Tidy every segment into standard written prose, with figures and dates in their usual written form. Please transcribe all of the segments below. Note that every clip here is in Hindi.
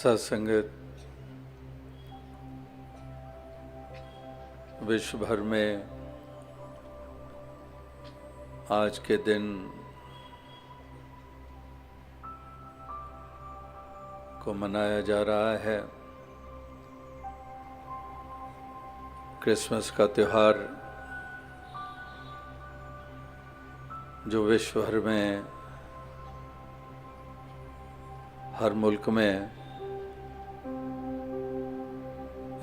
सत्संगत विश्व भर में आज के दिन को मनाया जा रहा है। क्रिसमस का त्यौहार जो विश्व भर में हर मुल्क में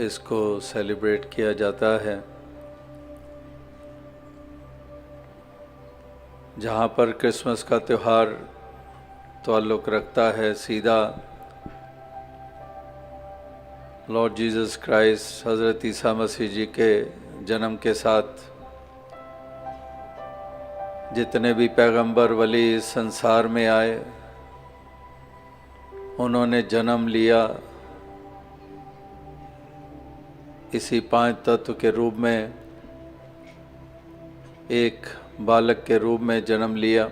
इसको सेलिब्रेट किया जाता है। जहाँ पर क्रिसमस का त्यौहार ताल्लुक़ रखता है सीधा लॉर्ड जीसस क्राइस्ट हज़रत ईसा मसीह जी के जन्म के साथ, जितने भी पैगंबर वली इस संसार में आए उन्होंने जन्म लिया इसी पांच तत्व के रूप में, एक बालक के रूप में जन्म लिया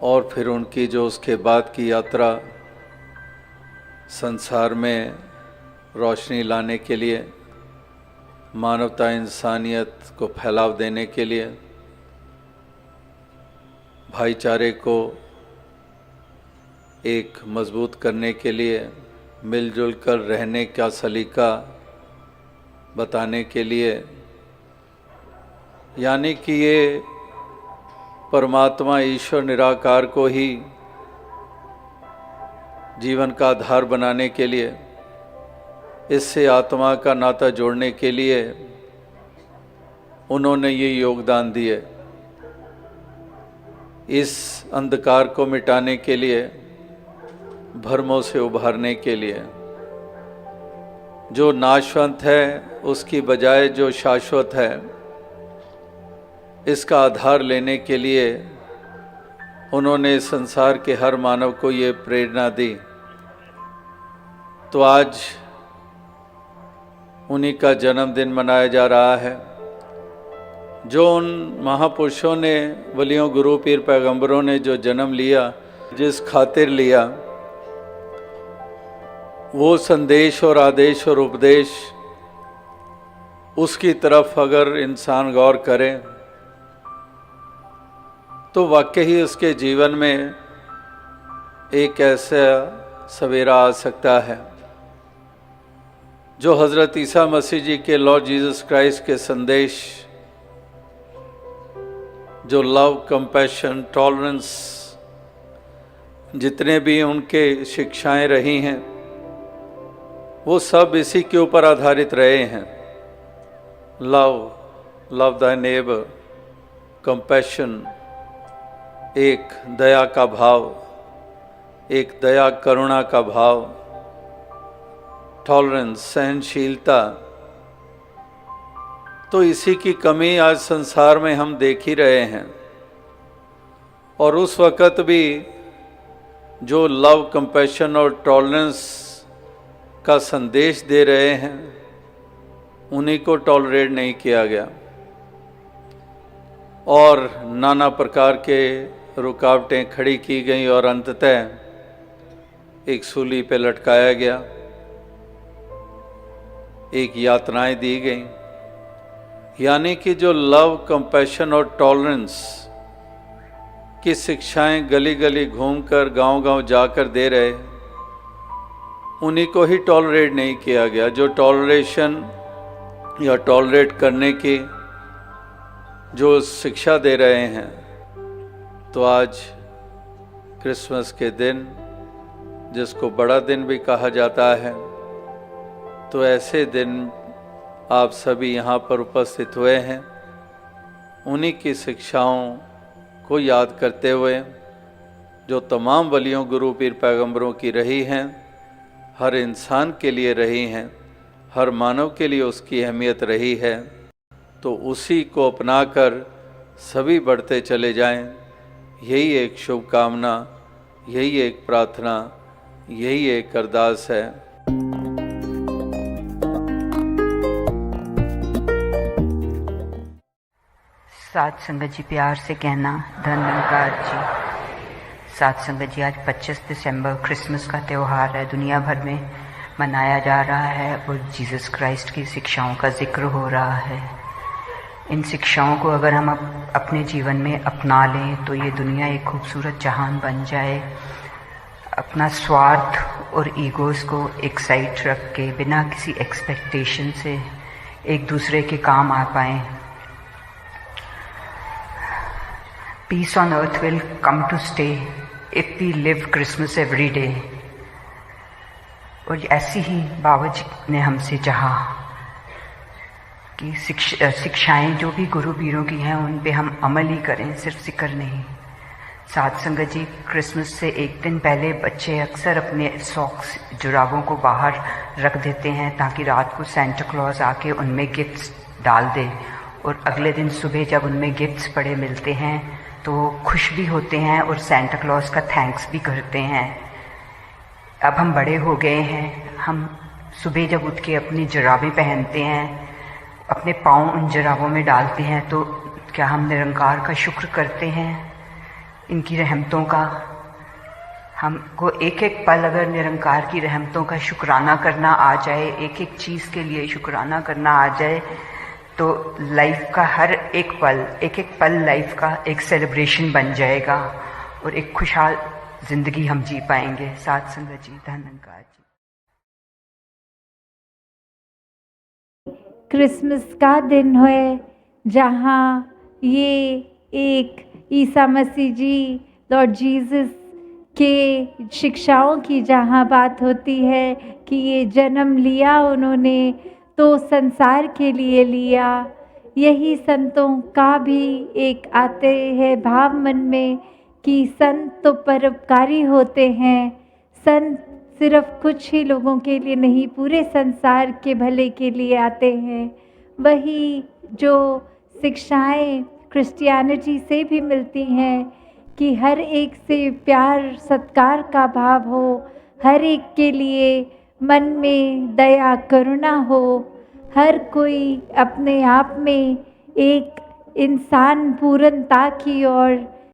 और फिर उनकी जो उसके बाद की यात्रा संसार में रोशनी लाने के लिए, मानवता इंसानियत को फैलाव देने के लिए, भाईचारे को एक मजबूत करने के लिए, मिलजुल कर रहने का सलीका बताने के लिए, यानी कि ये परमात्मा ईश्वर निराकार को ही जीवन का आधार बनाने के लिए, इससे आत्मा का नाता जोड़ने के लिए उन्होंने ये योगदान दिए। इस अंधकार को मिटाने के लिए, भ्रमों से उभारने के लिए, जो नाशवंत है उसकी बजाय जो शाश्वत है इसका आधार लेने के लिए उन्होंने संसार के हर मानव को ये प्रेरणा दी। तो आज उन्हीं का जन्मदिन मनाया जा रहा है, जो उन महापुरुषों ने, वलियों, गुरु, पीर, पैगंबरों ने जो जन्म लिया, जिस खातिर लिया, वो संदेश और आदेश और उपदेश उसकी तरफ अगर इंसान गौर करे तो वाकई ही उसके जीवन में एक ऐसा सवेरा आ सकता है जो हज़रत ईसा मसीह जी के, लॉर्ड जीसस क्राइस्ट के संदेश, जो लव, कंपैशन, टॉलरेंस, जितने भी उनके शिक्षाएं रही हैं वो सब इसी के ऊपर आधारित रहे हैं। लव द नेबर, कंपैशन, एक दया का भाव, एक दया करुणा का भाव, टॉलरेंस, सहनशीलता। तो इसी की कमी आज संसार में हम देख ही रहे हैं। और उस वक़्त भी जो लव, कंपैशन और टॉलरेंस का संदेश दे रहे हैं उन्हीं को टॉलरेट नहीं किया गया और नाना प्रकार के रुकावटें खड़ी की गई और अंततः एक सूली पे लटकाया गया, एक यातनाएं दी गई। यानी कि जो लव, कंपैशन और टॉलरेंस की शिक्षाएं गली गली घूमकर, गांव-गांव जाकर दे रहे, उन्हीं को ही टॉलरेट नहीं किया गया। जो टॉलरेशन या टॉलरेट करने की जो शिक्षा दे रहे हैं। तो आज क्रिसमस के दिन, जिसको बड़ा दिन भी कहा जाता है, तो ऐसे दिन आप सभी यहाँ पर उपस्थित हुए हैं उन्हीं की शिक्षाओं को याद करते हुए, जो तमाम वलियों, गुरु, पीर, पैगंबरों की रही हैं, हर इंसान के लिए रही हैं, हर मानव के लिए उसकी अहमियत रही है। तो उसी को अपनाकर सभी बढ़ते चले जाएं। यही एक शुभकामना, यही एक प्रार्थना, यही एक अरदास है। साथ संगत जी प्यार से कहना, धन निरंकार जी। साथ संगत जी, आज 25 दिसंबर क्रिसमस का त्यौहार है। दुनिया भर में मनाया जा रहा है और जीसस क्राइस्ट की शिक्षाओं का जिक्र हो रहा है। इन शिक्षाओं को अगर हम अपने जीवन में अपना लें तो ये दुनिया एक खूबसूरत जहान बन जाए। अपना स्वार्थ और ईगोज़ को एक साइड रख के बिना किसी एक्सपेक्टेशन से एक दूसरे के काम आ पाएँ। Peace on earth will come to stay if we live Christmas every day। और ऐसी ही बाबा जी ने हमसे चाहा कि शिक्षाएं जो भी गुरु वीरों की हैं उन पे हम अमल ही करें, सिर्फ जिक्र नहीं। साथ संगत जी, क्रिसमस से एक दिन पहले बच्चे अक्सर अपने सॉक्स जुराबों को बाहर रख देते हैं ताकि रात को सेंटा क्लॉज आके उनमें गिफ्ट्स डाल दे, और अगले दिन सुबह जब उनमें गिफ्ट्स पड़े मिलते हैं तो खुश भी होते हैं और सेंटा क्लॉज का थैंक्स भी करते हैं। अब हम बड़े हो गए हैं, हम सुबह जब उठ के अपनी जुराबें पहनते हैं, अपने पाँव उन जुराबों में डालते हैं, तो क्या हम निरंकार का शुक्र करते हैं, इनकी रहमतों का? हमको एक एक पल अगर निरंकार की रहमतों का शुक्राना करना आ जाए, एक एक चीज़ के लिए शुक्राना करना आ जाए, तो लाइफ का हर एक पल लाइफ का एक सेलिब्रेशन बन जाएगा और एक खुशहाल जिंदगी हम जी पाएंगे। साथ संगत जी, धन्यवाद जी। क्रिसमस का दिन है जहाँ ये एक ईसा मसीह जी, लॉर्ड जीसस के शिक्षाओं की जहाँ बात होती है कि ये जन्म लिया उन्होंने तो संसार के लिए लिया। यही संतों का भी एक आते हैं भाव मन में कि संत तो परोपकारी होते हैं। संत सिर्फ कुछ ही लोगों के लिए नहीं, पूरे संसार के भले के लिए आते हैं। वही जो शिक्षाएं क्रिश्चियनिटी से भी मिलती हैं कि हर एक से प्यार सत्कार का भाव हो, हर एक के लिए मन में दया करुणा हो, हर कोई अपने आप में एक इंसान पूर्णता की ओर